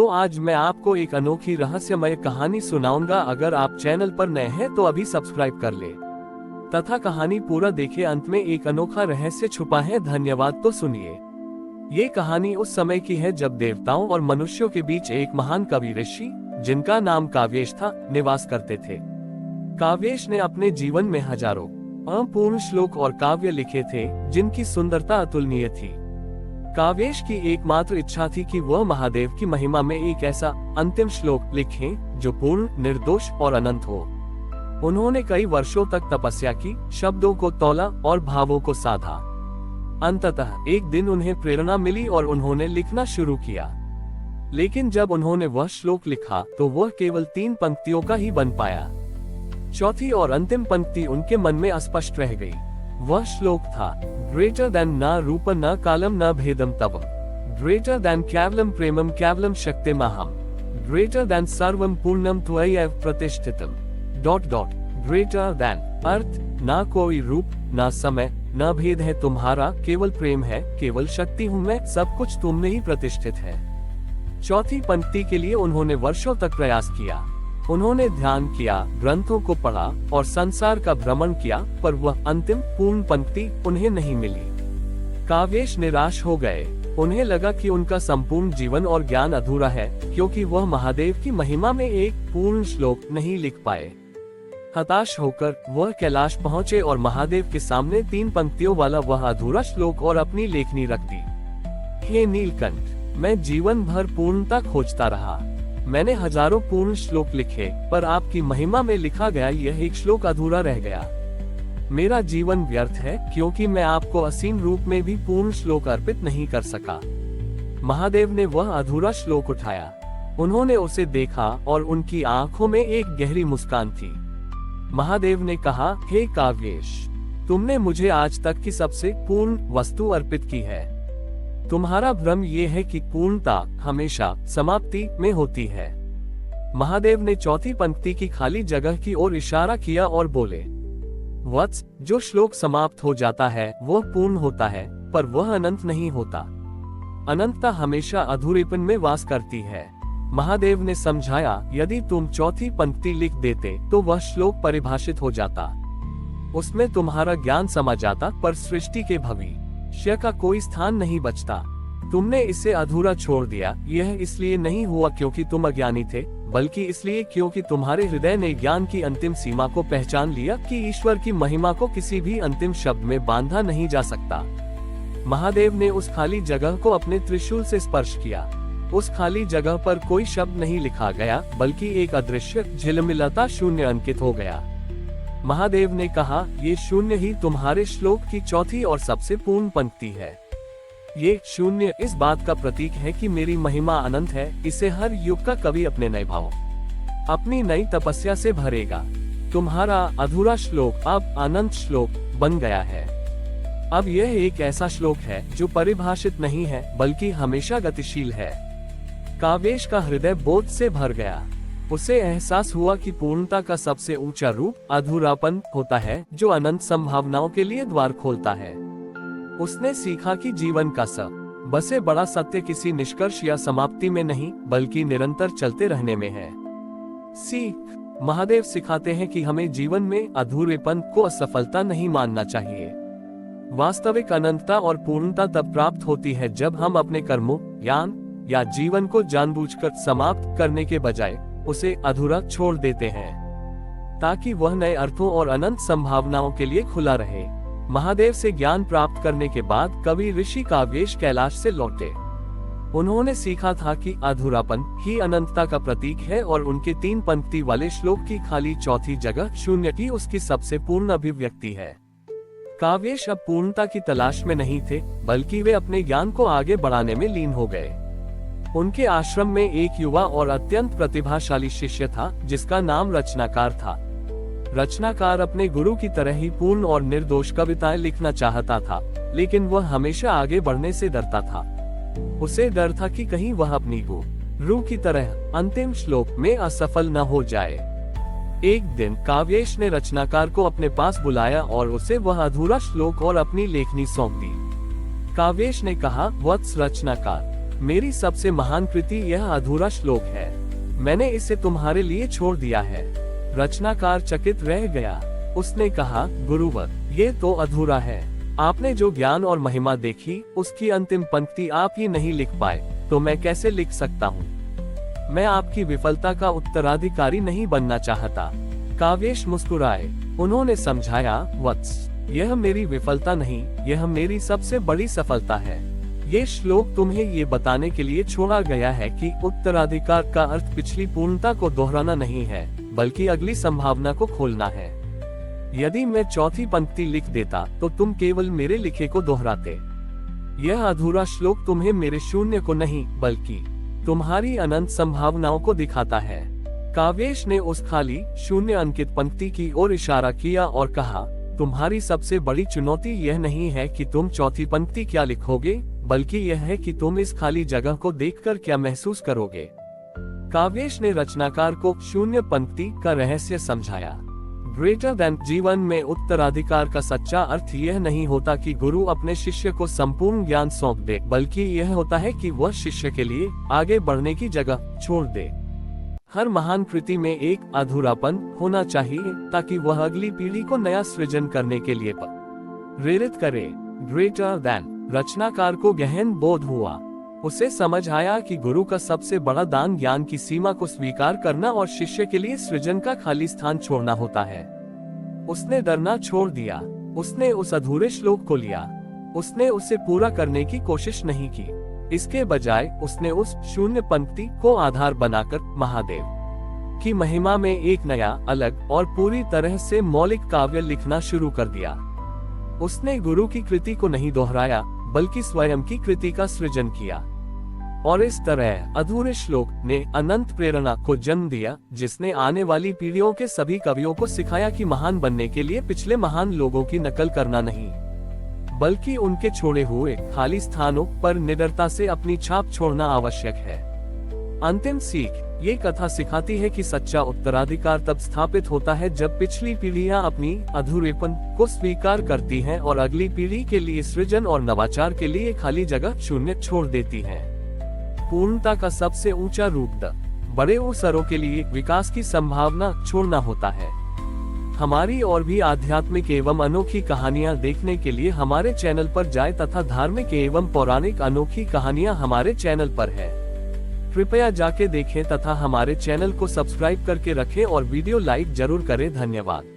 तो आज मैं आपको एक अनोखी रहस्यमय कहानी सुनाऊंगा। अगर आप चैनल पर नए हैं तो अभी सब्सक्राइब कर ले तथा कहानी पूरा देखे। अंत में एक अनोखा रहस्य छुपा है। धन्यवाद। तो सुनिए, ये कहानी उस समय की है जब देवताओं और मनुष्यों के बीच एक महान कवि ऋषि, जिनका नाम काव्येश था, निवास करते थे। काव्येश ने अपने जीवन में हजारों अपूर्ण श्लोक और काव्य लिखे थे, जिनकी सुंदरता अतुलनीय थी। काव्येश की एकमात्र इच्छा थी कि वह महादेव की महिमा में एक ऐसा अंतिम श्लोक लिखें जो पूर्ण, निर्दोष और अनंत हो। उन्होंने कई वर्षों तक तपस्या की, शब्दों को तौला और भावों को साधा। अंततः एक दिन उन्हें प्रेरणा मिली और उन्होंने लिखना शुरू किया। लेकिन जब उन्होंने वह श्लोक लिखा तो वह केवल 3 पंक्तियों का ही बन पाया। चौथी और अंतिम पंक्ति उनके मन में अस्पष्ट रह गई। वह श्लोक था, ग्रेटर देन न रूप न कालम न भेदम तव, ग्रेटर देन केवलम प्रेमम केवलम शक्तिमहम, ग्रेटर देन सर्वम पूर्णम त्वयैव प्रतिष्ठितम ... ग्रेटर देन अर्थ, ना कोई रूप, ना समय, न भेद है तुम्हारा, केवल प्रेम है, केवल शक्ति हूँ मैं, सब कुछ तुम में ही प्रतिष्ठित है। चौथी पंक्ति के लिए उन्होंने वर्षों तक प्रयास किया। उन्होंने ध्यान किया, ग्रंथों को पढ़ा और संसार का भ्रमण किया, पर वह अंतिम पूर्ण पंक्ति उन्हें नहीं मिली। काव्येश निराश हो गए। उन्हें लगा कि उनका संपूर्ण जीवन और ज्ञान अधूरा है, क्योंकि वह महादेव की महिमा में एक पूर्ण श्लोक नहीं लिख पाए। हताश होकर वह कैलाश पहुँचे और महादेव के सामने 3 पंक्तियों वाला वह अधूरा श्लोक और अपनी लेखनी रख दी। हे नीलकंठ, मैं जीवन भर पूर्णता खोजता रहा। मैंने हजारों पूर्ण श्लोक लिखे, पर आपकी महिमा में लिखा गया यह एक श्लोक अधूरा रह गया। मेरा जीवन व्यर्थ है, क्योंकि मैं आपको असीम रूप में भी पूर्ण श्लोक अर्पित नहीं कर सका। महादेव ने वह अधूरा श्लोक उठाया। उन्होंने उसे देखा और उनकी आंखों में एक गहरी मुस्कान थी। महादेव ने कहा, हे काव्येश, तुमने मुझे आज तक की सबसे पूर्ण वस्तु अर्पित की है। तुम्हारा भ्रम ये है कि पूर्णता हमेशा समाप्ति में होती है। महादेव ने चौथी पंक्ति की खाली जगह की ओर इशारा किया और बोले, वत्स, जो श्लोक समाप्त हो जाता है वह पूर्ण होता है, पर वह अनंत नहीं होता। अनंतता हमेशा अधूरेपन में वास करती है। महादेव ने समझाया, यदि तुम चौथी पंक्ति लिख देते तो वह श्लोक परिभाषित हो जाता, उसमें तुम्हारा ज्ञान समा जाता, पर सृष्टि के भविष्य का कोई स्थान नहीं बचता। तुमने इसे अधूरा छोड़ दिया। यह इसलिए नहीं हुआ क्योंकि तुम अज्ञानी थे, बल्कि इसलिए क्योंकि तुम्हारे हृदय ने ज्ञान की अंतिम सीमा को पहचान लिया कि ईश्वर की महिमा को किसी भी अंतिम शब्द में बांधा नहीं जा सकता। महादेव ने उस खाली जगह को अपने त्रिशूल से स्पर्श किया। उस खाली जगह पर कोई शब्द नहीं लिखा गया, बल्कि एक अदृश्य झिलमिलाता शून्य अंकित हो गया। महादेव ने कहा, ये शून्य ही तुम्हारे श्लोक की चौथी और सबसे पूर्ण पंक्ति है। ये शून्य इस बात का प्रतीक है कि मेरी महिमा अनंत है। इसे हर युग का कवि अपने नए भाव, अपनी नई तपस्या से भरेगा। तुम्हारा अधूरा श्लोक अब अनंत श्लोक बन गया है। अब यह एक ऐसा श्लोक है जो परिभाषित नहीं है, बल्कि हमेशा गतिशील है। काव्येश का हृदय बोध से भर गया। उसे एहसास हुआ कि पूर्णता का सबसे ऊंचा रूप अधूरापन होता है, जो अनंत संभावनाओं के लिए द्वार खोलता है। उसने सीखा कि जीवन का सबसे बड़ा सत्य किसी निष्कर्ष या समाप्ति में नहीं, बल्कि निरंतर चलते रहने में है। सीख महादेव सिखाते हैं कि हमें जीवन में अधूरेपन को असफलता नहीं मानना चाहिए। वास्तविक अनंतता और पूर्णता तब प्राप्त होती है जब हम अपने कर्मों, ज्ञान या जीवन को जानबूझकर समाप्त करने के बजाय उसे अधूरा छोड़ देते हैं, ताकि वह नए अर्थों और अनंत संभावनाओं के लिए खुला रहे। महादेव से ज्ञान प्राप्त करने के बाद कवि ऋषि काव्येश कैलाश से लौटे। उन्होंने सीखा था कि अधूरापन ही अनंतता का प्रतीक है और उनके 3 पंक्ति वाले श्लोक की खाली चौथी जगह शून्य ही उसकी सबसे पूर्ण अभिव्यक्ति है। काव्येश अब पूर्णता की तलाश में नहीं थे, बल्कि वे अपने ज्ञान को आगे बढ़ाने में लीन हो गए। उनके आश्रम में एक युवा और अत्यंत प्रतिभाशाली शिष्य था, जिसका नाम रचनाकार था। रचनाकार अपने गुरु की तरह ही पूर्ण और निर्दोष कविताएं लिखना चाहता था, लेकिन वह हमेशा आगे बढ़ने से डरता था। उसे डर था कि कहीं वह अपनी गुरु की तरह अंतिम श्लोक में असफल न हो जाए। एक दिन काव्येश ने रचनाकार को अपने पास बुलाया और उसे वह अधूरा श्लोक और अपनी लेखनी सौंप दी। काव्येश ने कहा, वत्स रचनाकार, मेरी सबसे महान कृति यह अधूरा श्लोक है। मैंने इसे तुम्हारे लिए छोड़ दिया है। रचनाकार चकित रह गया। उसने कहा, गुरुवर, ये तो अधूरा है। आपने जो ज्ञान और महिमा देखी, उसकी अंतिम पंक्ति आप ही नहीं लिख पाए, तो मैं कैसे लिख सकता हूँ? मैं आपकी विफलता का उत्तराधिकारी नहीं बनना चाहता। काव्येश मुस्कुराए। उन्होंने समझाया, वत्स, यह मेरी विफलता नहीं, यह मेरी सबसे बड़ी सफलता है। ये श्लोक तुम्हें ये बताने के लिए छोड़ा गया है कि उत्तराधिकार का अर्थ पिछली पूर्णता को दोहराना नहीं है, बल्कि अगली संभावना को खोलना है। यदि मैं चौथी पंक्ति लिख देता तो तुम केवल मेरे लिखे को दोहराते। यह अधूरा श्लोक तुम्हें मेरे शून्य को नहीं, बल्कि तुम्हारी अनंत संभावनाओं को दिखाता है। काव्येश ने उस खाली शून्य अंकित पंक्ति की ओर इशारा किया और कहा, तुम्हारी सबसे बड़ी चुनौती यह नहीं है कि तुम चौथी पंक्ति क्या लिखोगे, बल्कि यह है कि तुम इस खाली जगह को देखकर क्या महसूस करोगे। काव्येश ने रचनाकार को शून्य पंक्ति का रहस्य समझाया। ग्रेटर देन जीवन में उत्तराधिकार का सच्चा अर्थ यह नहीं होता कि गुरु अपने शिष्य को संपूर्ण ज्ञान सौंप दे, बल्कि यह होता है कि वह शिष्य के लिए आगे बढ़ने की जगह छोड़ दे। हर महान कृति में एक अधूरापन होना चाहिए, ताकि वह अगली पीढ़ी को नया सृजन करने के लिए प्रेरित करे। ग्रेटर देन रचनाकार को गहन बोध हुआ। उसे समझ आया कि गुरु का सबसे बड़ा दान ज्ञान की सीमा को स्वीकार करना और शिष्य के लिए सृजन का खाली स्थान छोड़ना होता है। उसने डरना छोड़ दिया। उसने उस अधूरे श्लोक को लिया। उसने उसे पूरा करने की कोशिश नहीं की। इसके बजाय उसने उस शून्य पंक्ति को आधार बनाकर महादेव की महिमा में एक नया, अलग और पूरी तरह से मौलिक काव्य लिखना शुरू कर दिया। उसने गुरु की कृति को नहीं दोहराया, बल्कि स्वयं की कृति का सृजन किया। और इस तरह अधूरे श्लोक ने अनंत प्रेरणा को जन्म दिया, जिसने आने वाली पीढ़ियों के सभी कवियों को सिखाया कि महान बनने के लिए पिछले महान लोगों की नकल करना नहीं, बल्कि उनके छोड़े हुए खाली स्थानों पर निडरता से अपनी छाप छोड़ना आवश्यक है। अंतिम सीख ये कथा सिखाती है कि सच्चा उत्तराधिकार तब स्थापित होता है जब पिछली पीढ़ियां अपनी अधूरेपन को स्वीकार करती हैं और अगली पीढ़ी के लिए सृजन और नवाचार के लिए खाली जगह शून्य छोड़ देती हैं। पूर्णता का सबसे ऊंचा रूप बड़े अवसरों के लिए विकास की संभावना छोड़ना होता है। हमारी और भी आध्यात्मिक एवं अनोखी कहानियां देखने के लिए हमारे चैनल पर जाएं तथा धार्मिक एवं पौराणिक अनोखी कहानियां हमारे चैनल पर है। कृपया जाके देखें तथा हमारे चैनल को सब्सक्राइब करके रखें और वीडियो लाइक जरूर करें। धन्यवाद।